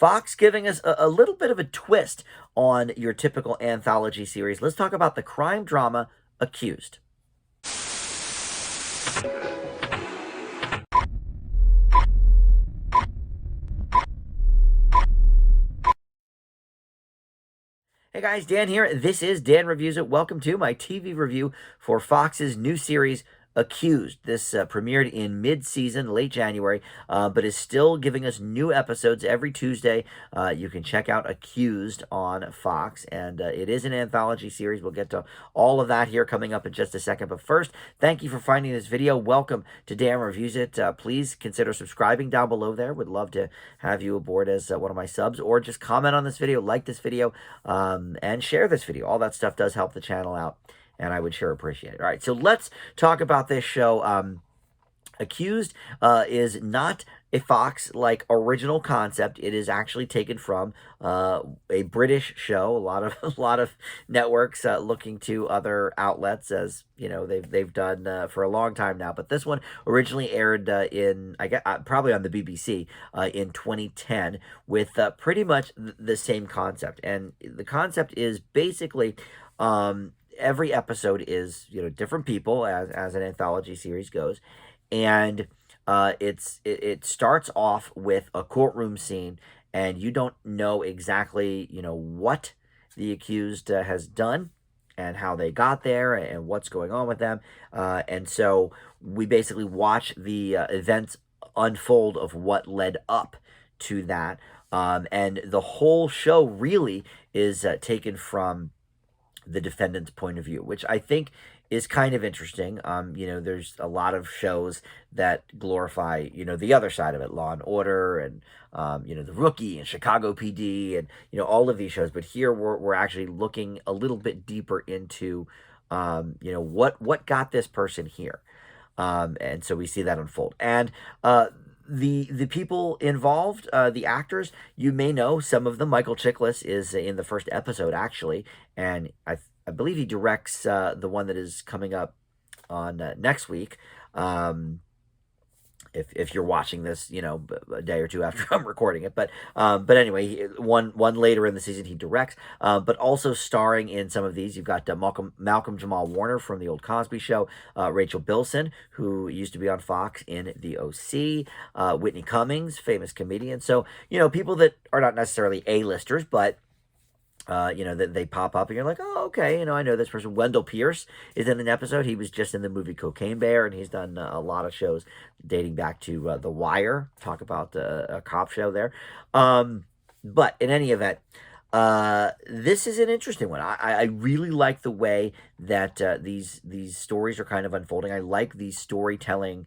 Fox giving us a little bit of a twist on your typical anthology series. Let's talk about the crime drama Accused. Hey guys, Dan here. This is Dan Reviews It. Welcome to my TV review for Fox's new series, Accused. This premiered in mid-season, late January, but is still giving us new episodes every Tuesday. You can check out Accused on Fox, and it is an anthology series. We'll get to all of that here coming up in just a second. But first, thank you for finding this video. Welcome to Dan Reviews It. Please consider subscribing down below there. Would love to have you aboard as one of my subs, or just comment on this video, like this video, and share this video. All that stuff does help the channel out, and I would sure appreciate it. All right, so let's talk about this show. Accused is not a Fox-like original concept. It is actually taken from a British show. A lot of networks looking to other outlets, as you know they've done for a long time now. But this one originally aired in probably on the BBC in 2010 with pretty much the same concept. And the concept is basically every episode is different people, as an anthology series goes, and it starts off with a courtroom scene, and you don't know exactly what the accused has done and how they got there and what's going on with them, and so we basically watch the events unfold of what led up to that, and the whole show really is taken from the defendant's point of view, which I think is kind of interesting. There's a lot of shows that glorify, the other side of it, Law and Order, and The Rookie and Chicago PD, and all of these shows. But here we're actually looking a little bit deeper into, what got this person here, and so we see that unfold. And the people involved, the actors, you may know some of them. Michael Chiklis is in the first episode, actually, and I believe he directs the one that is coming up on next week. If you're watching this, a day or two after I'm recording it, but anyway, one later in the season he directs, but also starring in some of these. You've got Malcolm Jamal Warner from the old Cosby Show, Rachel Bilson, who used to be on Fox in The OC, Whitney Cummings, famous comedian. So people that are not necessarily A-listers, but that they pop up and you're like, oh, okay, I know this person. Wendell Pierce is in an episode. He was just in the movie Cocaine Bear, and he's done a lot of shows dating back to The Wire. Talk about a cop show there. But in any event, this is an interesting one. I really like the way that these stories are kind of unfolding. I like these storytelling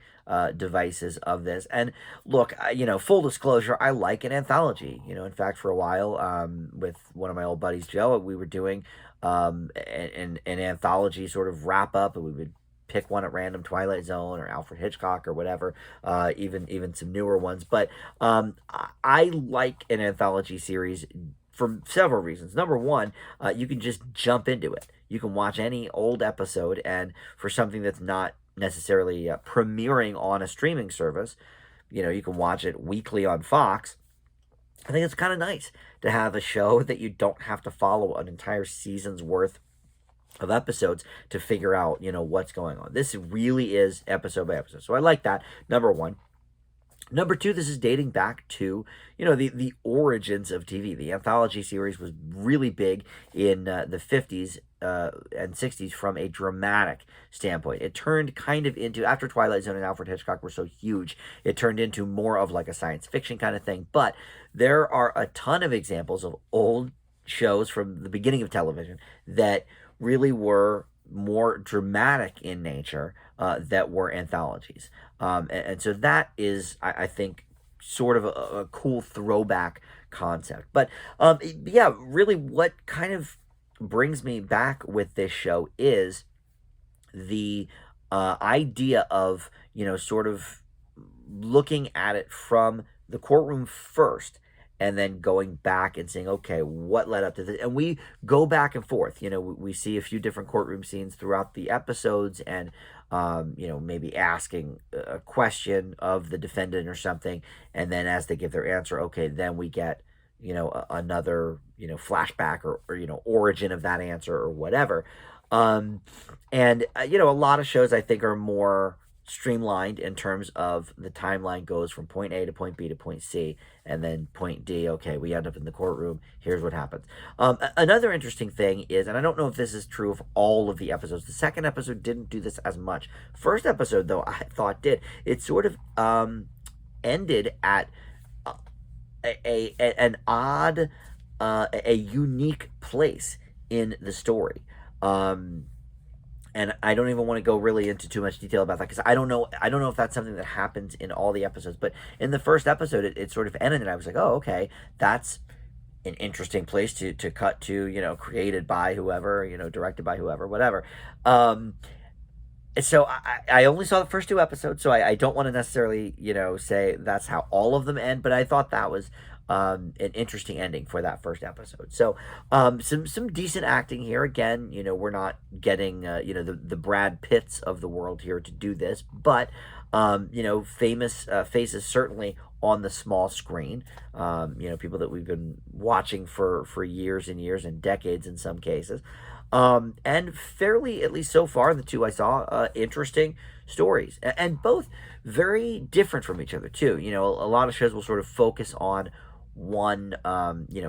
devices of this. And look, full disclosure, I like an anthology. In fact, for a while, with one of my old buddies, Joe, we were doing an anthology sort of wrap up, and we would pick one at random, Twilight Zone or Alfred Hitchcock or whatever, even some newer ones. But I like an anthology series for several reasons. Number one, you can just jump into it. You can watch any old episode, and for something that's not necessarily premiering on a streaming service, you can watch it weekly on Fox. I think it's kind of nice to have a show that you don't have to follow an entire season's worth of episodes to figure out, what's going on. This really is episode by episode. So I like that, number one. Number two, this is dating back to, the origins of TV. The Anthology series was really big in the 50s and 60s from a dramatic standpoint. It turned kind of into, after Twilight Zone and Alfred Hitchcock were so huge, it turned into more of like a science fiction kind of thing. But there are a ton of examples of old shows from the beginning of television that really were more dramatic in nature, that were anthologies. And so that is, I think, sort of a cool throwback concept. But yeah, really what kind of brings me back with this show is the idea of, sort of looking at it from the courtroom first, and then going back and saying, okay, what led up to this? And we go back and forth. We see a few different courtroom scenes throughout the episodes, and, maybe asking a question of the defendant or something. And then as they give their answer, okay, then we get another, flashback or origin of that answer or whatever. Um, and a lot of shows I think are more streamlined in terms of the timeline goes from point A to point B to point C, and then point D. Okay, we end up in the courtroom. Here's what happens. Another interesting thing is, and I don't know if this is true of all of the episodes. The second episode didn't do this as much. First episode, though, I thought did. It sort of ended at an odd, a unique place in the story. Um, and I don't even want to go really into too much detail about that because I don't know. I don't know if that's something that happens in all the episodes. But in the first episode, it sort of ended, and I was like, oh, okay, that's an interesting place to cut to. Created by whoever, directed by whoever, whatever. Um, so I only saw the first two episodes, so I don't want to necessarily, say that's how all of them end, but I thought that was an interesting ending for that first episode. So some decent acting here. Again, we're not getting the Brad Pitts of the world here to do this, but famous faces certainly on the small screen. People that we've been watching for years and years and decades in some cases. And fairly, at least so far, the two I saw, interesting stories, and both very different from each other too. A lot of shows will sort of focus on one,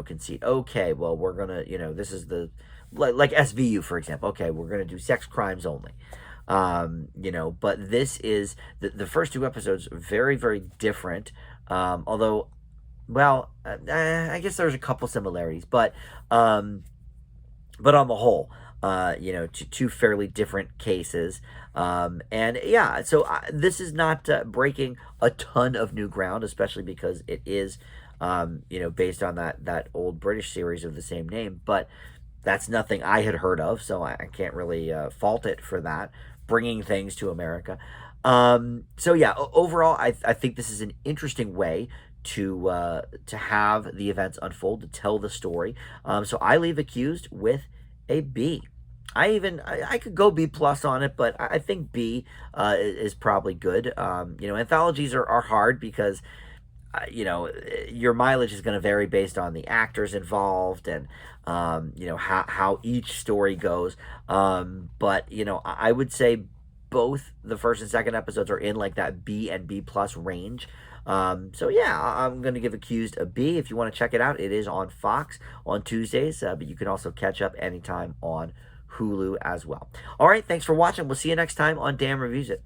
conceit. Okay, well, we're gonna, this is the like SVU, for example. Okay, we're gonna do sex crimes only. But this is the first two episodes very, very different. Although, well, I guess there's a couple similarities, but on the whole, two fairly different cases. And yeah, so this is not breaking a ton of new ground, especially because it is, based on that old British series of the same name. But that's nothing I had heard of, so I can't really fault it for that, bringing things to America. So yeah, overall, I think this is an interesting way to have the events unfold, to tell the story. So I leave Accused with a B. I could go B plus on it, but I think B is probably good. Anthologies are hard because your mileage is going to vary based on the actors involved and how each story goes. But I would say both the first and second episodes are in like that B and B plus range. So yeah, I'm going to give Accused a B. If you want to check it out, it is on Fox on Tuesdays, but you can also catch up anytime on Hulu as well. All right, thanks for watching. We'll see you next time on Dan Reviews It.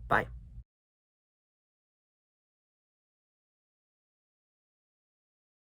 Bye.